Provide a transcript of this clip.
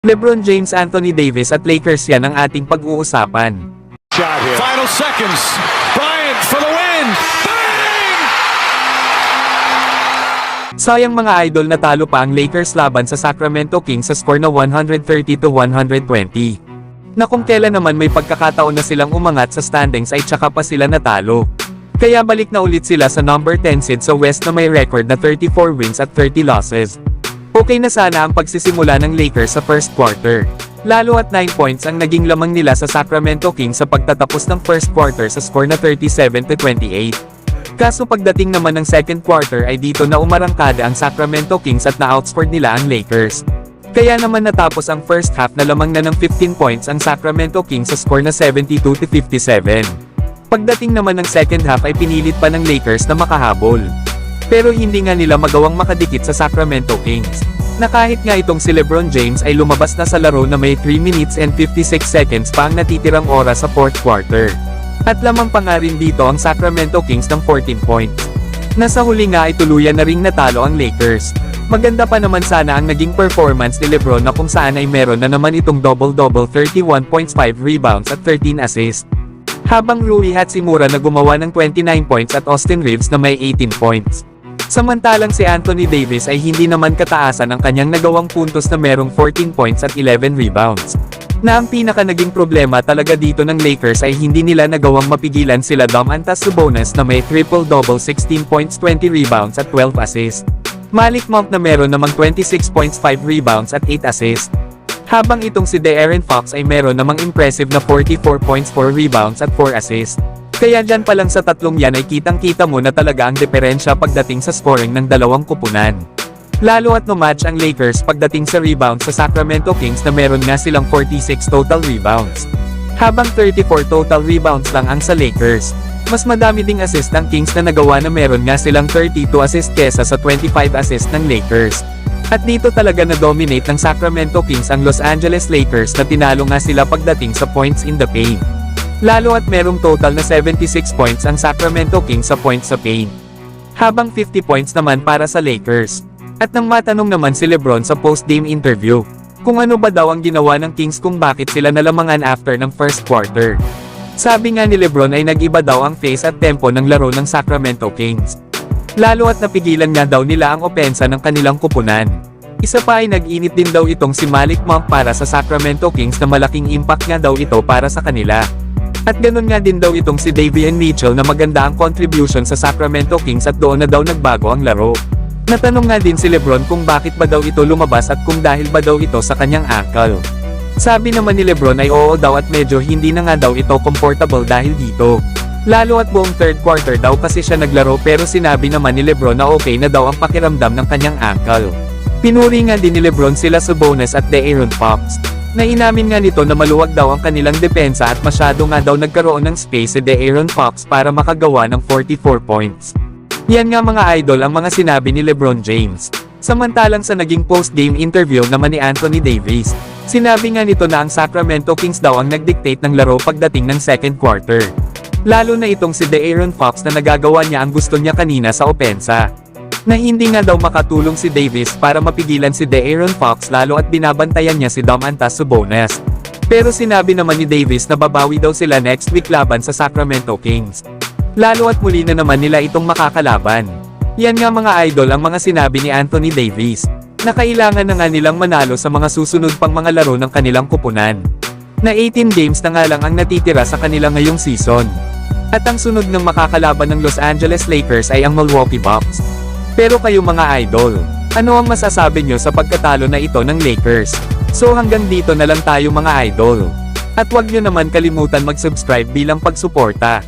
LeBron James, Anthony Davis at Lakers, yan ang ating pag-uusapan. Final seconds. Bryant for the win. Bang! Sayang mga idol, natalo pa ang Lakers laban sa Sacramento Kings sa score na 130-120. Na kung kailan naman may pagkakataon na silang umangat sa standings ay tsaka pa sila natalo. Kaya balik na ulit sila sa number 10 seed sa West na may record na 34 wins at 30 losses. Okay na sana ang pagsisimula ng Lakers sa first quarter. Lalo at 9 points ang naging lamang nila sa Sacramento Kings sa pagtatapos ng first quarter sa score na 37-28. Kaso pagdating naman ng second quarter ay dito na umarangkada ang Sacramento Kings at na-outscored nila ang Lakers. Kaya naman natapos ang first half na lamang na ng 15 points ang Sacramento Kings sa score na 72-57. Pagdating naman ng second half ay pinilit pa ng Lakers na makahabol. Pero hindi nga nila magawang makadikit sa Sacramento Kings. Na kahit nga itong si LeBron James ay lumabas na sa laro na may 3 minutes and 56 seconds pa ang natitirang oras sa fourth quarter. At lamang pa nga rin dito ang Sacramento Kings ng 14 points. Nasa huli nga ay tuluyan na ring natalo ang Lakers. Maganda pa naman sana ang naging performance ni LeBron na kung saan ay meron na naman itong double-double, 31 points, 5 rebounds at 13 assists. Habang Rui Hachimura na gumawa ng 29 points at Austin Reeves na may 18 points. Samantalang si Anthony Davis ay hindi naman kataasan ang kanyang nagawang puntos na merong 14 points at 11 rebounds. Na ang pinaka naging problema talaga dito ng Lakers ay hindi nila nagawang mapigilan sila Domantas Sabonis na may triple-double, 16 points, 20 rebounds at 12 assists. Malik Monk na meron namang 26 points, 5 rebounds at 8 assists. Habang itong si De'Aaron Fox ay meron namang impressive na 44 points, 4 rebounds at 4 assists. Kaya dyan pa lang sa tatlong yan ay kitang-kita mo na talaga ang diferensya pagdating sa scoring ng dalawang kupunan. Lalo at no-match ang Lakers pagdating sa rebounds sa Sacramento Kings na meron nga silang 46 total rebounds. Habang 34 total rebounds lang ang sa Lakers. Mas madami ding assist ang Kings na nagawa na meron nga silang 32 assist kesa sa 25 assist ng Lakers. At dito talaga na-dominate ng Sacramento Kings ang Los Angeles Lakers na tinalo nga sila pagdating sa points in the paint. Lalo at merong total na 76 points ang Sacramento Kings sa points sa paint. Habang 50 points naman para sa Lakers. At nang matanong naman si LeBron sa post-game interview, kung ano ba daw ang ginawa ng Kings kung bakit sila nalamangan after ng first quarter. Sabi nga ni LeBron ay nag-iba daw ang pace at tempo ng laro ng Sacramento Kings. Lalo at napigilan nga daw nila ang opensa ng kanilang kupunan. Isa pa ay nag-init din daw itong si Malik Monk para sa Sacramento Kings na malaking impact nga daw ito para sa kanila. At ganun nga din daw itong si Davion Mitchell na maganda ang contribution sa Sacramento Kings at doon na daw nagbago ang laro. Natanong nga din si LeBron kung bakit ba daw ito lumabas at kung dahil ba daw ito sa kanyang ankle. Sabi naman ni LeBron ay oo daw at medyo hindi na nga daw ito comfortable dahil dito. Lalo at buong third quarter daw kasi siya naglaro pero sinabi naman ni LeBron na okay na daw ang pakiramdam ng kanyang ankle. Pinuri nga din ni LeBron sila Sabonis at De'Aaron Fox. Na inamin nga nito na maluwag daw ang kanilang depensa at masyado nga daw nagkaroon ng space si De'Aaron Fox para makagawa ng 44 points. Yan nga mga idol ang mga sinabi ni LeBron James. Samantalang sa naging post-game interview naman ni Anthony Davis, sinabi nga nito na ang Sacramento Kings daw ang nagdictate ng laro pagdating ng second quarter. Lalo na itong si De'Aaron Fox na nagagawa niya ang gusto niya kanina sa opensa. Na hindi nga daw makatulong si Davis para mapigilan si De'Aaron Fox lalo at binabantayan niya si Domantas Sabonis. Pero sinabi naman ni Davis na babawi daw sila next week laban sa Sacramento Kings. Lalo at muli na naman nila itong makakalaban. Yan nga mga idol ang mga sinabi ni Anthony Davis, na kailangan na nga nilang manalo sa mga susunod pang mga laro ng kanilang kupunan. Na 18 games na nga lang ang natitira sa kanila ngayong season. At ang sunod ng makakalaban ng Los Angeles Lakers ay ang Milwaukee Bucks. Pero kayo mga idol, ano ang masasabi nyo sa pagkatalo na ito ng Lakers? So hanggang dito na lang tayo mga idol. At huwag nyo naman kalimutan mag-subscribe bilang pagsuporta.